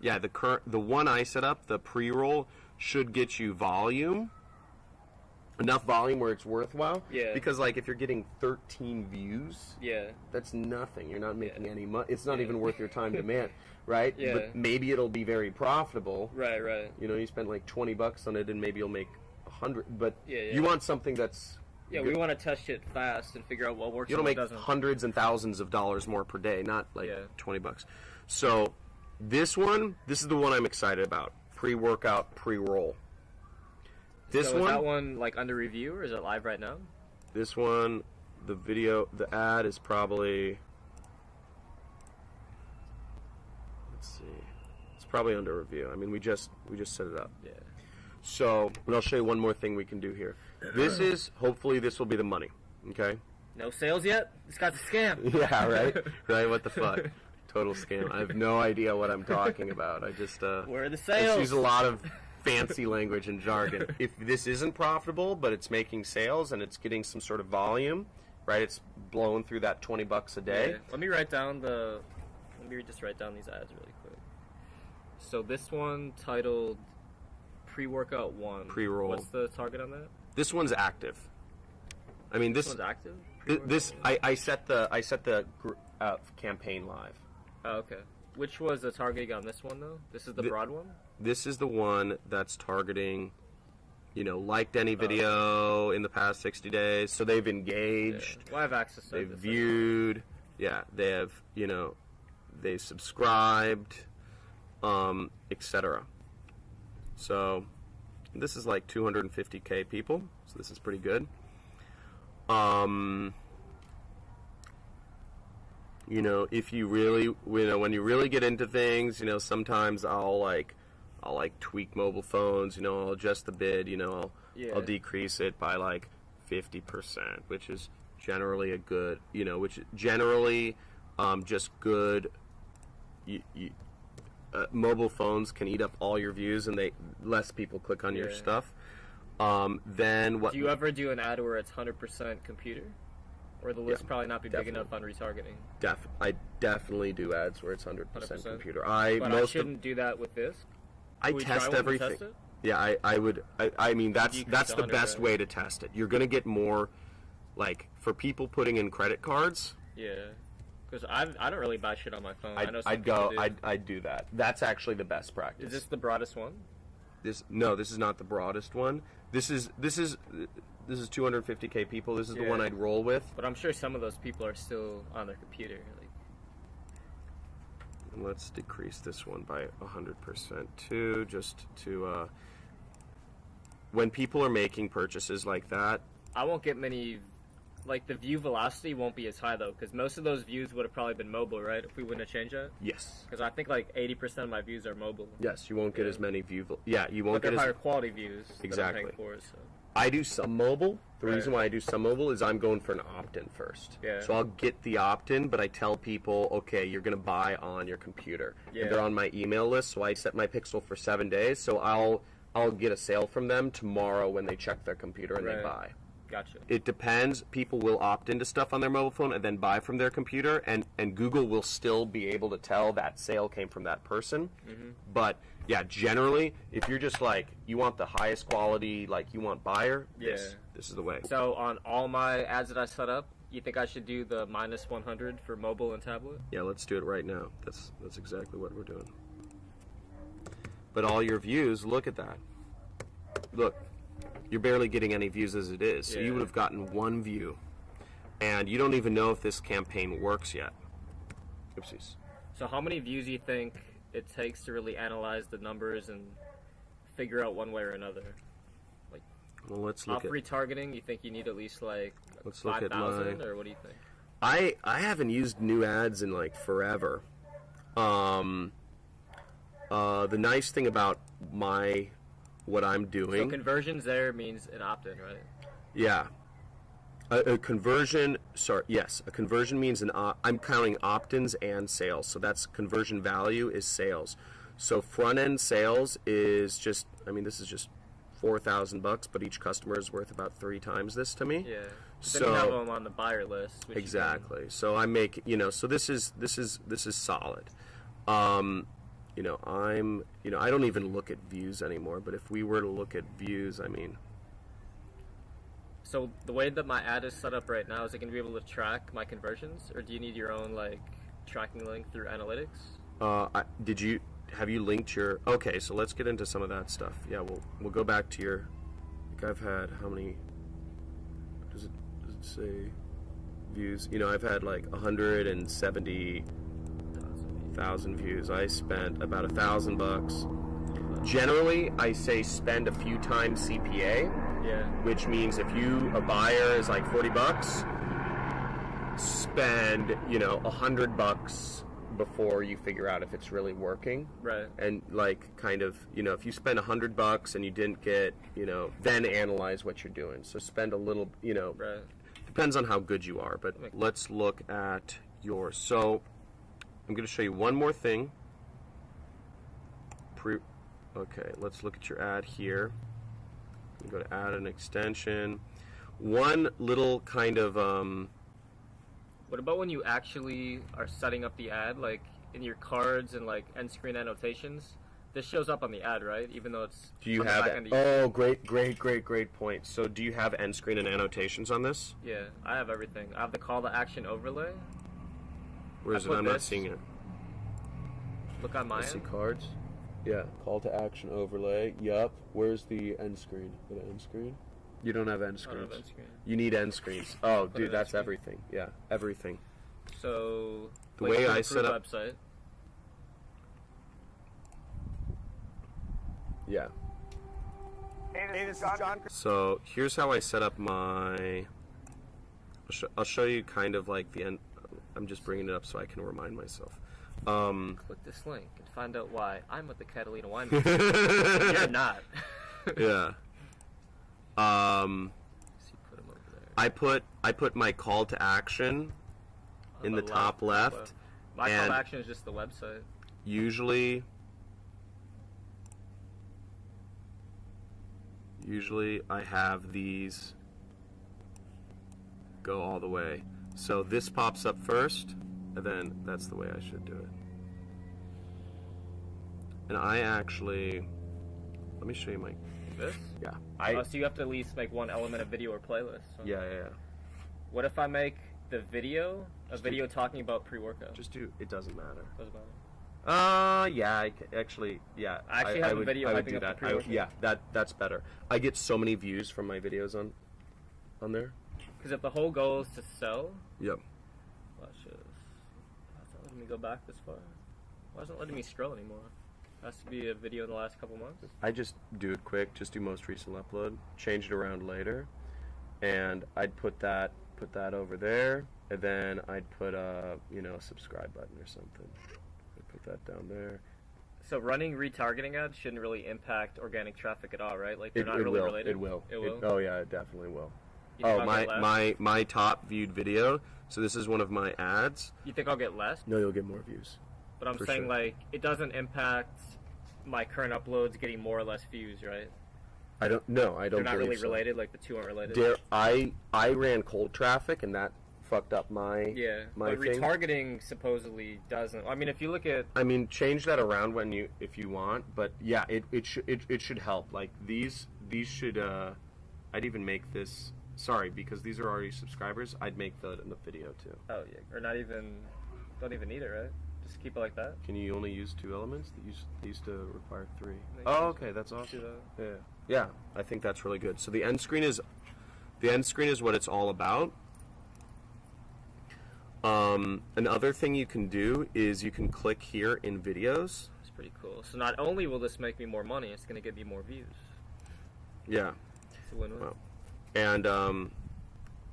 Yeah, the one I set up, the pre-roll, should get you volume. Enough volume where it's worthwhile. Yeah. Because like if you're getting 13 views, that's nothing. You're not making any money. It's not even worth your time to man, right? Yeah. But maybe it'll be very profitable. Right. You spend like $20 on it, and maybe you'll make 100. But Yeah. you want something that's. Yeah, we want to test it fast and figure out what works. You'll and what make doesn't. hundreds and thousands of dollars more per day, not like $20. So this is the one I'm excited about. Pre-workout, pre-roll. Is that one like under review, or is it live right now? This one, the ad is probably. Let's see. It's probably under review. I mean, we just set it up. Yeah. So, and I'll show you one more thing we can do here. Hopefully this will be the money, okay? No sales yet? This guy's a scam. Yeah, right? Right, what the fuck? Total scam. I have no idea what I'm talking about. I just, where are the I sales? just use a lot of fancy language and jargon. If this isn't profitable, but it's making sales and it's getting some sort of volume, right? It's blowing through that $20 a day. Yeah. Let me just write down these ads really quick. So this one titled Pre-Workout 1. Pre-roll. What's the target on that? This one's active. I mean, this one's active? I set the campaign live. Oh, okay. Which was the targeting on this one, though? This is the broad one? This is the one that's targeting, liked any video in the past 60 days. So they've engaged. Yeah. Well, I have access to They've this. viewed. Yeah, they have, they subscribed, etc. So this is like 250K people. So this is pretty good. If you really, when you really get into things, sometimes I'll tweak mobile phones, I'll adjust the bid, I'll decrease it by like 50%, which is generally a good, just good. Mobile phones can eat up all your views, and less people click on your stuff. Then what? Do you ever do an ad where it's 100% computer? Or the list probably not be big enough on retargeting. I definitely do ads where it's 100% computer. But I shouldn't do that with this. I test everything. Test it? Yeah, I would. I mean, that's the best way to test it. You're gonna get more, like for people putting in credit cards. Yeah, because I don't really buy shit on my phone. I'd do that. That's actually the best practice. Is this the broadest one? This is not the broadest one. This is 250K people. This is the one I'd roll with. But I'm sure some of those people are still on their computer. Let's decrease this one by 100% too, just to when people are making purchases like that. I won't get many. Like the view velocity won't be as high though, because most of those views would have probably been mobile, right? If we wouldn't have changed that. Yes. Because I think like 80% of my views are mobile. Yes, you won't get as many you won't but get they're as higher quality views. Exactly. That I'm paying for, so. I do some mobile. The reason why I do some mobile is I'm going for an opt-in first. Yeah. So I'll get the opt-in, but I tell people, okay, you're going to buy on your computer. Yeah. And they're on my email list, so I set my pixel for 7 days. So I'll get a sale from them tomorrow when they check their computer and they buy. Gotcha. It depends. People will opt into stuff on their mobile phone and then buy from their computer, and Google will still be able to tell that sale came from that person. But yeah, generally, if you're just like, you want the highest quality, like you want buyer, this is the way. So on all my ads that I set up, you think I should do the -100 for mobile and tablet? Yeah, let's do it right now. That's exactly what we're doing. But all your views, look at that. Look, you're barely getting any views as it is. So you would have gotten 1 view. And you don't even know if this campaign works yet. Oopsies. So how many views do you think it takes to really analyze the numbers and figure out one way or another? Like, well, let's look at retargeting, you think you need at least like let's look 5,000, or what do you think? I haven't used new ads in like forever. The nice thing about what I'm doing. So conversions there means an opt-in, right? Yeah. A conversion, yes, a conversion means I'm counting opt-ins and sales. So that's conversion value is sales. So front-end sales is just, I mean, this is just $4,000, but each customer is worth about 3 times this to me. Yeah. So then you have them on the buyer list. Which exactly. So I make, so this is solid. I don't even look at views anymore, but if we were to look at views, I mean. So the way that my ad is set up right now, is it going to be able to track my conversions, or do you need your own like tracking link through analytics? Have you linked your? Okay, so let's get into some of that stuff. Yeah, we'll go back to your. I think I've had how many? Does it say views? I've had like 170,000 views. I spent about $1,000. Generally, I say spend a few times CPA. Yeah. Which means if a buyer is like $40, spend $100 before you figure out if it's really working. Right. And like kind of if you spend $100 and you didn't get then analyze what you're doing. So spend a little Right. Depends on how good you are. But let's look at yours. So I'm going to show you one more thing. Okay, let's look at your ad here. You go to add an extension. One little kind of What about when you actually are setting up the ad, like in your cards and like end screen annotations? This shows up on the ad, right? Even though it's. Do you have it? Oh, great point. So do you have end screen and annotations on this? Yeah, I have everything. I have the call to action overlay. Where is it? I'm not seeing it. Look on my end. See cards. Yeah, call to action overlay. Yup. Where's the end screen? Go to end screen. You don't have end screens. I don't have end screen. You need end screens. Oh, dude, that's everything. Yeah, everything. So the way I set up website. Yeah. Hey, this is John. So here's how I set up my. I'll show you kind of like the end. I'm just bringing it up so I can remind myself. Click this link and find out why I'm at the Catalina Wine Museum. You're not. Yeah. Put them over there. I put my call to action in the top left. My call to action is just the website. Usually I have these go all the way. So this pops up first, and then that's the way I should do it. And I actually, let me show you my. This? Yeah. So you have to at least make one element of video or playlist. So. Yeah. What if I make the video a video talking about pre-workout? Just do. It doesn't matter. Doesn't matter. Yeah. I actually have a video I would hyping do up that. the pre-workout. Yeah, that's better. I get so many views from my videos on there. Because if the whole goal is to sell. Yep. Watch this. Why is it letting me go back this far? Why isn't it letting me scroll anymore? Has to be a video in the last couple months. I just do it quick. Just do most recent upload. Change it around later, and I'd put that over there, and then I'd put a subscribe button or something. I'd put that down there. So running retargeting ads shouldn't really impact organic traffic at all, right? Like they're not really related. It will. It will. Oh yeah, it definitely will. Oh, my top viewed video. So this is one of my ads. You think I'll get less? No, you'll get more views. But I'm saying, like, it doesn't impact my current uploads getting more or less views, right? I don't. No, I don't. They're not believe really so. related. Like the two aren't related. I ran cold traffic, and that fucked up my but thing. retargeting supposedly doesn't. I mean, if you look at I mean, change that around if you want, but yeah, it should help. Like these should. I'd even make this. Sorry, because these are already subscribers. I'd make that in the video too. oh yeah, or not even don't even need it, right? Just keep it like that. Can you only use 2 elements? They used to require 3. They Oh, use- okay, that's awesome. do Yeah, yeah, I think that's really good. So the end screen is what it's all about. Another thing you can do is you can click here in videos. It's pretty cool. So not only will this make me more money, it's going to get me more views. Yeah, It's a win-win. Wow. And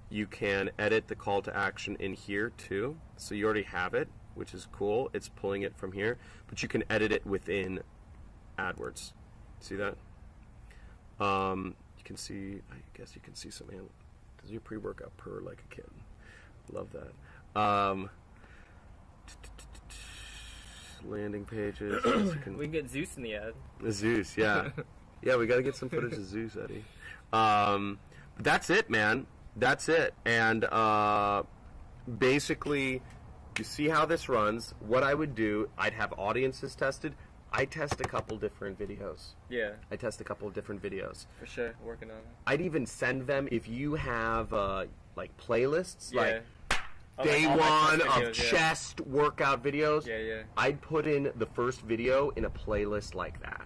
you can edit the call to action in here too. So you already have it, which is cool. It's pulling it from here, but you can edit it within AdWords. See that? You can see. I guess you can see some. Does your pre-workout purr like a kitten? Love that. Landing pages. You can, We can get Zeus in the ad. Zeus, yeah. Yeah, we got to get some footage of Zeus, Eddie. But that's it, man. That's it. And basically, you see how this runs. What I would do, I'd have audiences tested. I test a couple different videos. Yeah, I test a couple of different videos. for sure. Working on it. I'd even send them, if you have, like, playlists, Yeah. like, Oh, day like all my one test of videos, yeah. chest workout videos. Yeah, yeah. I'd put in the first video in a playlist like that.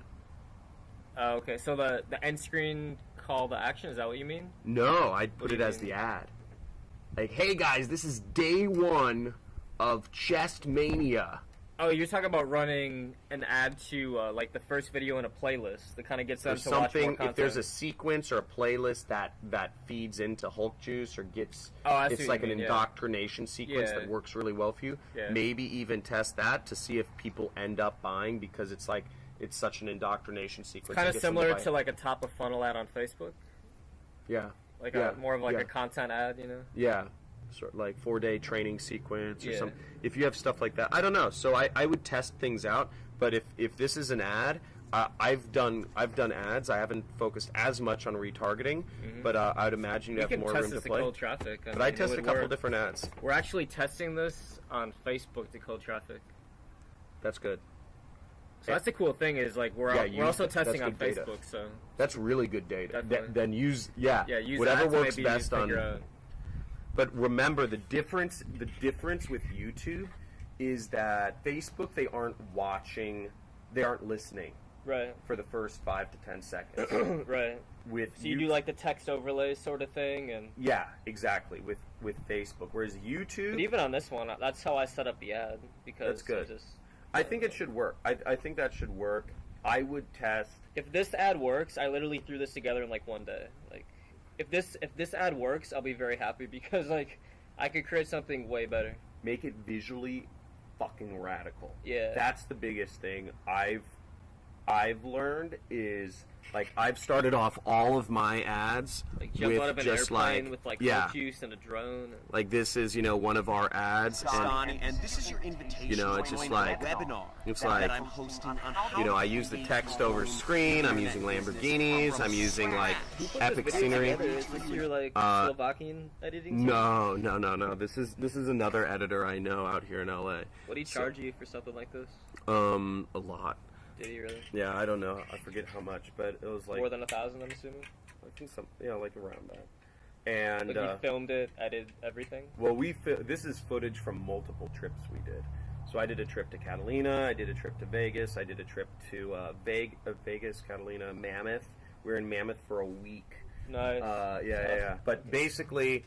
Oh, okay. So the end screen call to action, is that what you mean? No, I'd What put do it you as mean? the ad. Like, hey guys, this is day one of Chest Mania. Oh, you're talking about running an ad to like the first video in a playlist that kind of gets them Or to watch more something, content. if there's a sequence or a playlist that feeds into Hulk Juice or gets, Oh, I see it's what like you an mean, yeah. indoctrination sequence Yeah. that works really well for you. Yeah. Maybe even test that to see if people end up buying because it's like, it's such an indoctrination sequence. kind it of gets them to similar buy to it. like a top of funnel ad on Facebook, Yeah. like Yeah. more of like Yeah. a content ad, you know? Yeah, sort of like 4-day training sequence or Yeah. something. If you have stuff like that, I don't know. So I would test things out. But if this is an ad, I've done ads. I haven't focused as much on retargeting, but I'd imagine you We have can more test room to this to play. cold traffic. But I mean, it test a would couple work. different ads. We're actually testing this on Facebook to cold traffic. That's good. So that's the cool thing is like we're also testing on that's good data. Facebook. So That's really good data. Definitely. Then use use whatever that to works maybe best on. figure out. But remember, the difference with YouTube is that Facebook, they aren't watching, they aren't listening Right, for the first 5 to 10 seconds. right. With So you do like the text overlays sort of thing, and yeah, exactly, with Facebook. Whereas YouTube, but even on this one, that's how I set up the ad because That's good. I I think it should work. I think that should work. I would test. if this ad works, I literally threw this together in like one day. Like, if this ad works, I'll be very happy because like I could create something way better. Make it visually fucking radical. Yeah. That's the biggest thing I've learned is, like, I've started off all of my ads Like jump with out of an just airplane like, with like yeah, Coke juice and a drone. And, like this is, one of our ads, and Donnie, and this is your invitation it's to just join like- a webinar it's that like, I'm hosting on how I to use the engage text your over own screen. I'm internet using business Lamborghinis. from I'm using like scratch. epic Put this scenery. video together. Is this your like Slovakian editing? team? No. This is another editor I know out here in LA. What do you charge you for something like this? A lot. Did he really? Yeah, I don't know. I forget how much, but it was like More than 1,000, I'm assuming. I think like around that. And Like you filmed it, edited everything. well, this is footage from multiple trips we did. So I did a trip to Catalina. I did a trip to Vegas. I did a trip to Vegas, Catalina, Mammoth. We were in Mammoth for a week. Nice. Yeah. But basically,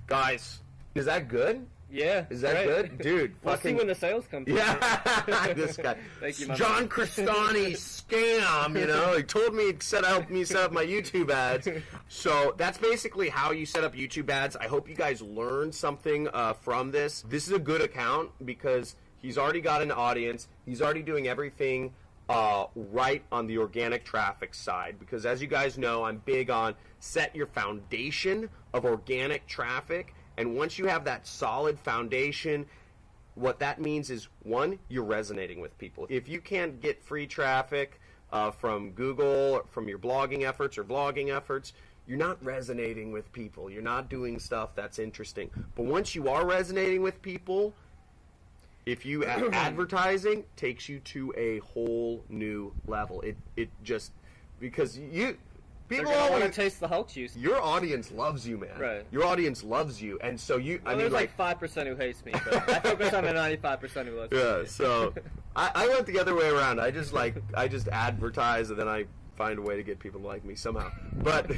guys, is that good? Yeah. Is that great. good, dude? We'll see fucking when the sales come. through. yeah. This guy, Thank you, my John man. Crestani scam. He told me to help me set up my YouTube ads. So that's basically how you set up YouTube ads. I hope you guys learned something from this. This is a good account because he's already got an audience. He's already doing everything right on the organic traffic side, because as you guys know, I'm big on set your foundation of organic traffic, and once you have that solid foundation, what that means is, one, you're resonating with people. If you can't get free traffic, from Google, from your blogging efforts or vlogging efforts, you're not resonating with people. You're not doing stuff that's interesting. But once you are resonating with people, if you advertising takes you to a whole new level. It just, because you people They're gonna want to always, taste the Hulk juice. your audience loves you, man. Right. Your audience loves you, and so you. Well, I mean, there's like, 5% who hates me, but I focus on the 95% who loves me. yeah. So I went the other way around. I just advertise, and then I find a way to get people to like me somehow. But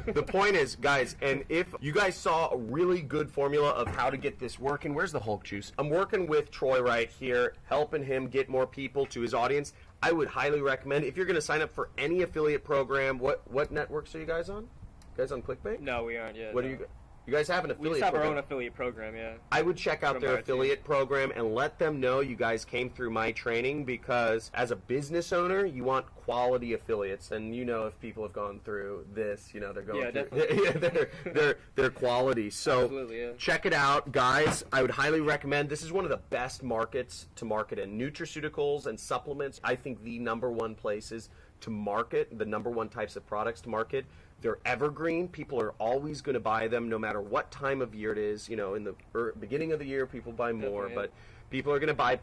the point is, guys, and if you guys saw a really good formula of how to get this working, where's the Hulk juice? I'm working with Troy right here, helping him get more people to his audience. I would highly recommend, if you're going to sign up for any affiliate program, what networks are you guys on? You guys on ClickBait? No, we aren't yet. What no. are you guys have an We affiliate just have program? our own affiliate program, yeah. I would check out From their our affiliate program and let them know you guys came through my training, because as a business owner, you want quality affiliates, and you know, if people have gone through this, you know, they're going Yeah, through they're quality. So Absolutely, yeah. check it out, guys. I would highly recommend. This is one of the best markets to market in. Nutraceuticals and supplements, I think the #1 places to market, the #1 types of products to market. They're evergreen. People are always going to buy them no matter what time of year it is. You know, in the beginning of the year, people buy more, Definitely, yeah. but people are going to buy,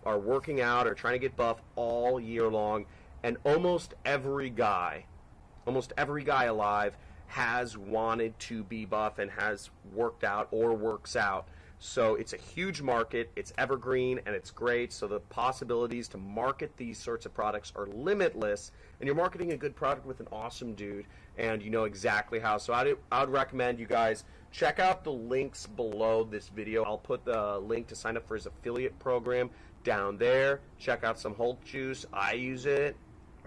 are working out or trying to get buff all year long. And almost every guy alive has wanted to be buff and has worked out or works out. So it's a huge market, it's evergreen, and it's great. So the possibilities to market these sorts of products are limitless, and you're marketing a good product with an awesome dude, and you know exactly how. So I'd recommend you guys check out the links below this video. I'll put the link to sign up for his affiliate program down there. Check out some Hulk juice. I use it.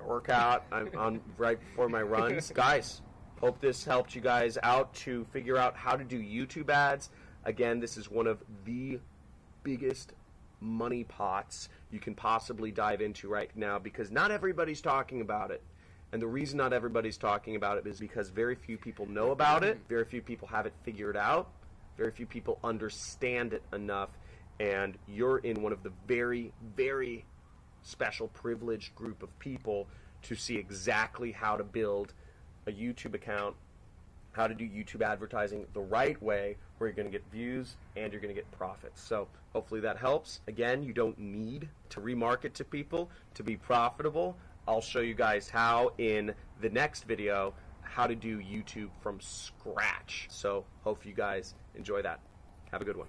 I work out. I'm on right before my runs. Guys, hope this helped you guys out to figure out how to do YouTube ads. Again, this is one of the biggest money pots you can possibly dive into right now, because not everybody's talking about it. And the reason not everybody's talking about it is because very few people know about it, very few people have it figured out, very few people understand it enough, and you're in one of the very, very special privileged group of people to see exactly how to build a YouTube account, how to do YouTube advertising the right way, where you're going to get views and you're going to get profits. So hopefully that helps. Again, you don't need to remarket to people to be profitable. I'll show you guys how in the next video, how to do YouTube from scratch. So hope you guys enjoy that. Have a good one.